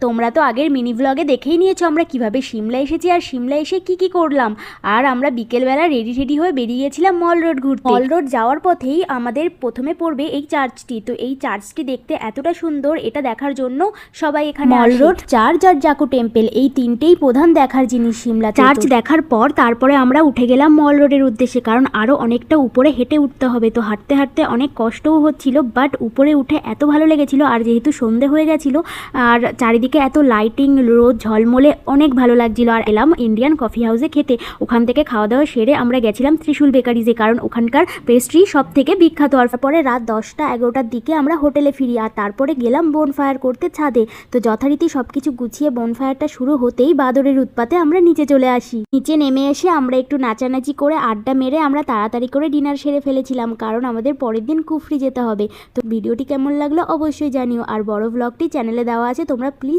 তোমরা তো আগের মিনি ব্লগে দেখেই নিয়েছো আমরা কিভাবে সিমলা এসেছি আর সিমলা এসে কি করলাম। আর আমরা বিকেলবেলা রেডি হয়ে বেরিয়ে গেছিলাম মল রোড ঘুরতে। মল রোড যাওয়ার পথেই আমাদের প্রথমে পড়বে এই চার্চটি। তো এই চার্চটি দেখতে এতটা সুন্দর, এটা দেখার জন্য সবাই এখানে মল রোড, চার্চ আর জাকু টেম্পল, এই তিনটেই প্রধান দেখার জিনিস সিমলা। চার্চ দেখার পর তারপরে আমরা উঠে গেলাম মল রোডের উদ্দেশ্যে, কারণ আরো অনেকটা উপরে হেঁটে উঠতে হবে। তো হাঁটতে হাঁটতে অনেক কষ্টও হচ্ছিল, বাট উপরে উঠে এত ভালো লেগেছিল। আর যেহেতু সন্ধে হয়ে গেছিল আর চারিদিকে এত লাইটিং, রোদ ঝলমলে, অনেক ভালো লাগছিল। আর এলাম ইন্ডিয়ান কফি হাউসে খেতে। ওখান থেকে খাওয়া দাওয়া সেরে আমরা গেছিলাম ত্রিশুল বেকারিজে, কারণ ওখানকার পেস্ট্রি সব থেকে বিখ্যাত। আর পরে রাত 10টা-11টার দিকে আমরা হোটেলে ফিরি, আর তারপরে গেলাম বনফায়ার করতে ছাদে। তো যথারীতি সব কিছু গুছিয়ে বনফায়ারটা শুরু হতেই বাদরের উৎপাতে আমরা নিচে চলে আসি। নিচে নেমে এসে আমরা একটু নাচানাচি করে আড্ডা মেরে আমরা তাড়াতাড়ি করে ডিনার সেরে ফেলেছিলাম, কারণ আমাদের পরের দিন কুফরি যেতে হবে। তো ভিডিওটি কেমন লাগলো অবশ্যই জানিও, আর বড় ব্লগটি চ্যানেলে দেওয়া আছে, তোমরা প্লিজ